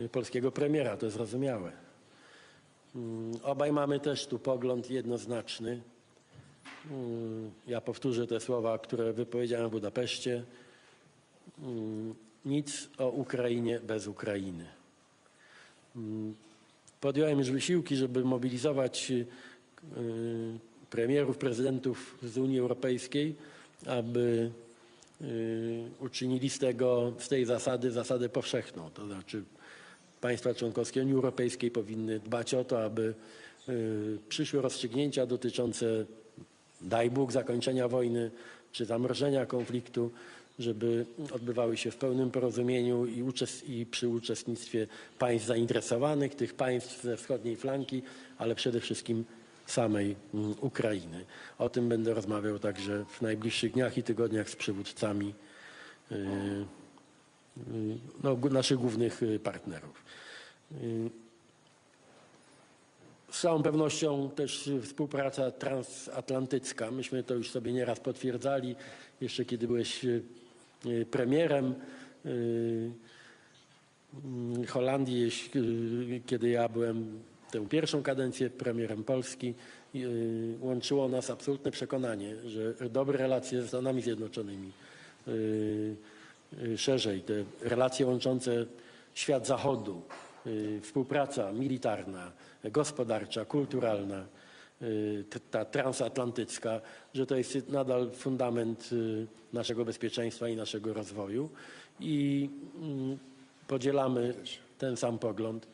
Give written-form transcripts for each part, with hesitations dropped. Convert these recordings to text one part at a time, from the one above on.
polskiego premiera, to zrozumiałe. Obaj mamy też tu pogląd jednoznaczny. Ja powtórzę te słowa, które wypowiedziałem w Budapeszcie. Nic o Ukrainie bez Ukrainy. Podjąłem już wysiłki, żeby mobilizować premierów, prezydentów z Unii Europejskiej, aby uczynili z tej zasady zasadę powszechną. To znaczy państwa członkowskie Unii Europejskiej powinny dbać o to, aby przyszłe rozstrzygnięcia dotyczące, daj Bóg, zakończenia wojny czy zamrożenia konfliktu, żeby odbywały się w pełnym porozumieniu i przy uczestnictwie państw zainteresowanych, tych państw ze wschodniej flanki, ale przede wszystkim samej Ukrainy. O tym będę rozmawiał także w najbliższych dniach i tygodniach z przywódcami naszych głównych partnerów. Z całą pewnością też współpraca transatlantycka. Myśmy to już sobie nieraz potwierdzali, jeszcze kiedy byłeś premierem Holandii, kiedy ja byłem tę pierwszą kadencję premierem Polski, łączyło nas absolutne przekonanie, że dobre relacje ze Stanami Zjednoczonymi, szerzej te relacje łączące świat Zachodu, współpraca militarna, gospodarcza, kulturalna, ta transatlantycka, że to jest nadal fundament naszego bezpieczeństwa i naszego rozwoju. I podzielamy ten sam pogląd,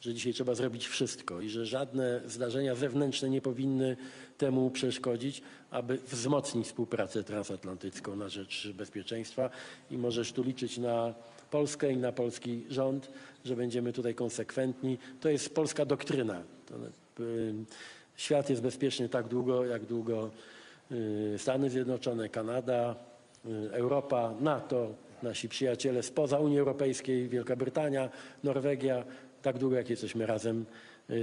że dzisiaj trzeba zrobić wszystko i że żadne zdarzenia zewnętrzne nie powinny temu przeszkodzić, aby wzmocnić współpracę transatlantycką na rzecz bezpieczeństwa. I możesz tu liczyć na Polskę i na polski rząd, że będziemy tutaj konsekwentni. To jest polska doktryna. Świat jest bezpieczny tak długo, jak długo Stany Zjednoczone, Kanada, Europa, NATO, nasi przyjaciele spoza Unii Europejskiej, Wielka Brytania, Norwegia, tak długo jak jesteśmy razem,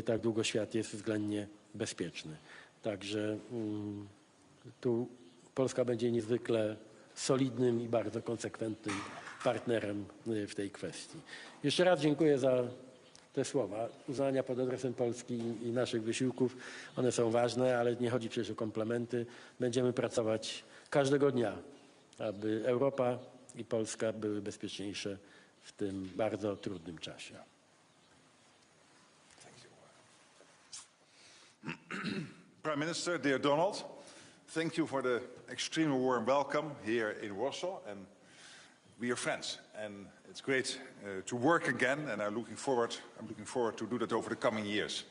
tak długo świat jest względnie bezpieczny. Także tu Polska będzie niezwykle solidnym i bardzo konsekwentnym partnerem w tej kwestii. Jeszcze raz dziękuję za te słowa uznania pod adresem Polski i naszych wysiłków. One są ważne, ale nie chodzi przecież o komplementy. Będziemy pracować każdego dnia, aby Europa i Polska były bezpieczniejsze w tym bardzo trudnym czasie. Prime Minister, dear Donald, thank you for the extremely warm welcome here in Warsaw, and we are friends, and it's great to work again, and I'm looking forward to do that over the coming years.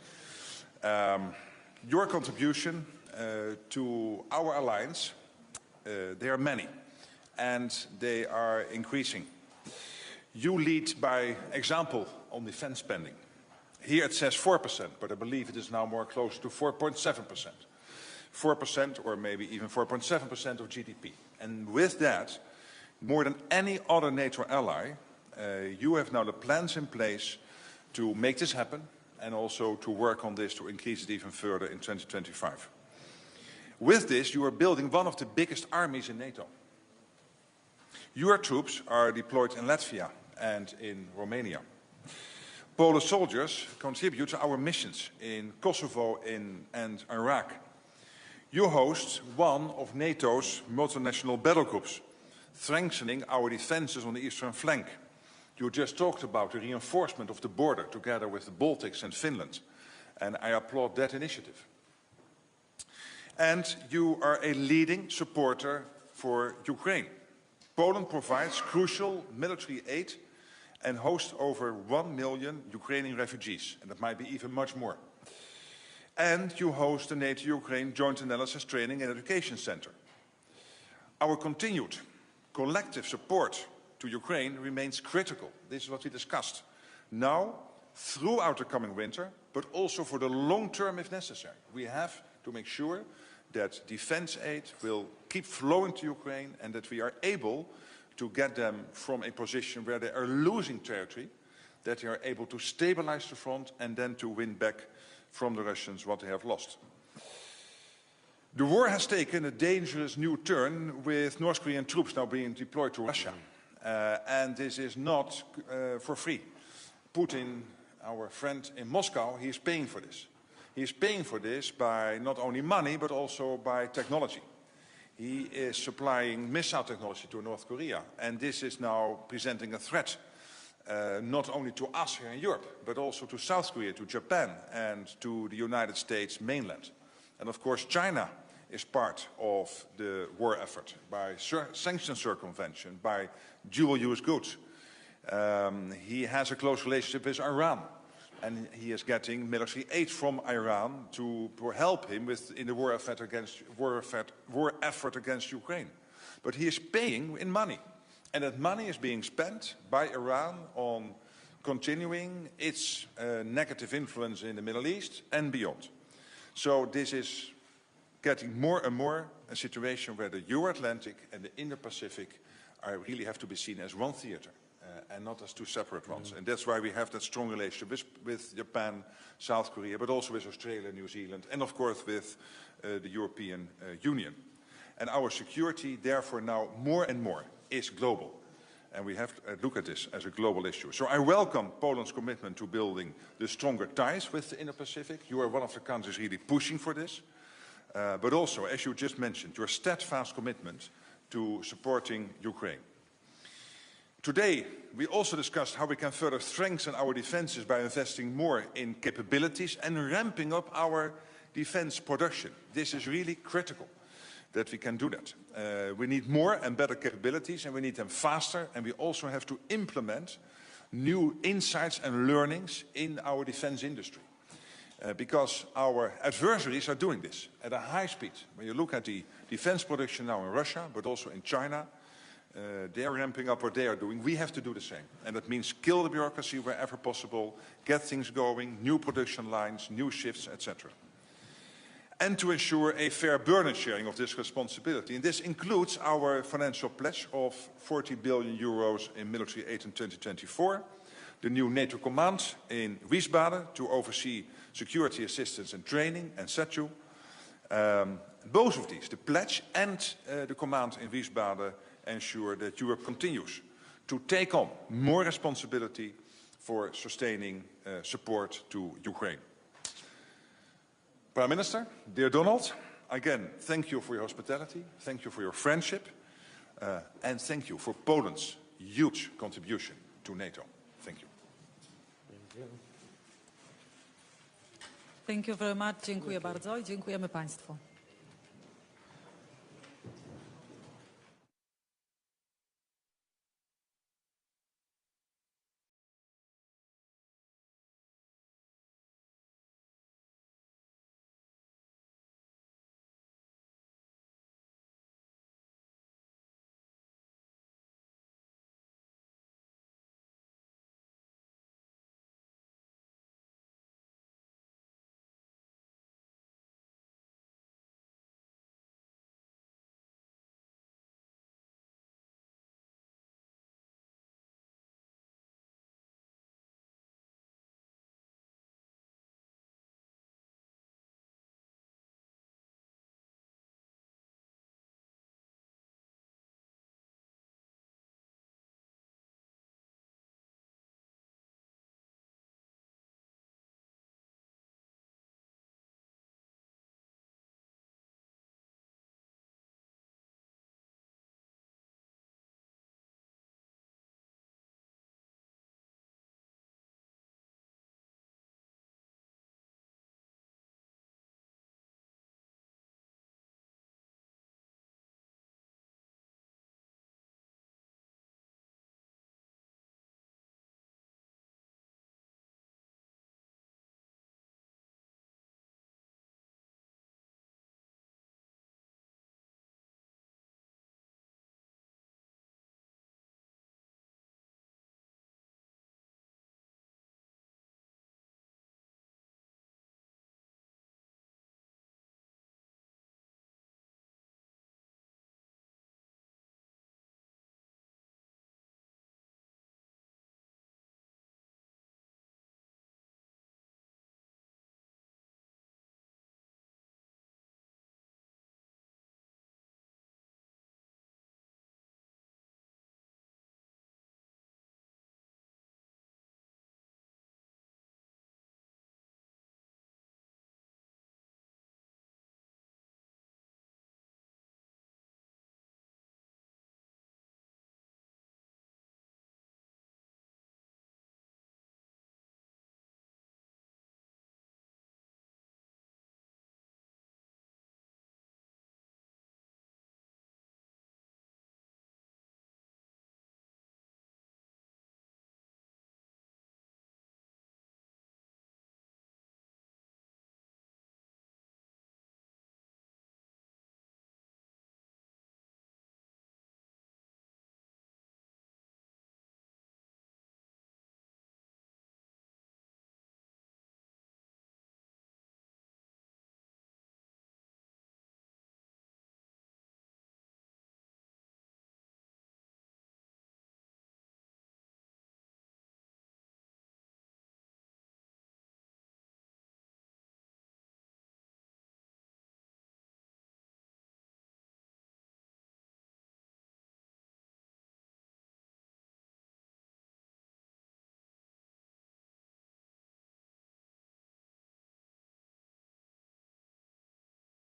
Your contribution to our alliance, they are many, and they are increasing. You lead by example on defense spending. Here it says 4%, but I believe it is now more close to 4.7%. 4% or maybe even 4.7% of GDP. And with that, more than any other NATO ally, you have now the plans in place to make this happen and also to work on this to increase it even further in 2025. With this, you are building one of the biggest armies in NATO. Your troops are deployed in Latvia and in Romania. Polish soldiers contribute to our missions in Kosovo and Iraq. You host one of NATO's multinational battle groups, strengthening our defenses on the eastern flank. You just talked about the reinforcement of the border together with the Baltics and Finland, and I applaud that initiative. And you are a leading supporter for Ukraine. Poland provides crucial military aid and hosts over 1 million Ukrainian refugees, and that might be even much more. And you host the NATO-Ukraine Joint Analysis Training and Education Center. Our continued collective support to Ukraine remains critical. This is what we discussed. Now, throughout the coming winter, but also for the long term if necessary. We have to make sure that defense aid will keep flowing to Ukraine and that we are able to get them from a position where they are losing territory, that they are able to stabilize the front and then to win back from the Russians what they have lost. The war has taken a dangerous new turn with North Korean troops now being deployed to Russia. And this is not for free. Putin, our friend in Moscow, he is paying for this. He is paying for this by not only money, but also by technology. He is supplying missile technology to North Korea, and this is now presenting a threat not only to us here in Europe, but also to South Korea, to Japan, and to the United States mainland. And of course, China is part of the war effort by sanctions circumvention, by dual-use goods. He has a close relationship with Iran, and he is getting military aid from Iran to help him in the war effort against Ukraine. But he is paying in money, and that money is being spent by Iran on continuing its negative influence in the Middle East and beyond. So this is getting more and more a situation where the Euro-Atlantic and the Indo-Pacific really have to be seen as one theater and not as two separate ones. And that's why we have that strong relationship with Japan, South Korea, but also with Australia, New Zealand, and of course with the European Union. And our security, therefore, now more and more is global. And we have to look at this as a global issue. So I welcome Poland's commitment to building the stronger ties with the Indo-Pacific. You are one of the countries really pushing for this. But also, as you just mentioned, your steadfast commitment to supporting Ukraine. Today, we also discussed how we can further strengthen our defenses by investing more in capabilities and ramping up our defense production. This is really critical that we can do that. We need more and better capabilities, and we need them faster, and we also have to implement new insights and learnings in our defense industry. Because our adversaries are doing this at a high speed. When you look at the defense production now in Russia, but also in China, they are ramping up what they are doing. We have to do the same. And that means kill the bureaucracy wherever possible, get things going, new production lines, new shifts, etc. And to ensure a fair burden sharing of this responsibility. And this includes our financial pledge of 40 billion euros in military aid in 2024, the new NATO command in Wiesbaden to oversee security assistance and training, and SETU. Both of these, the pledge and the command in Wiesbaden, ensure that Europe continues to take on more responsibility for sustaining support to Ukraine. Prime Minister, dear Donald, again, thank you for your hospitality, thank you for your friendship, and thank you for Poland's huge contribution to NATO. Thank you. Thank you very much. Dziękuję bardzo i dziękujemy Państwu.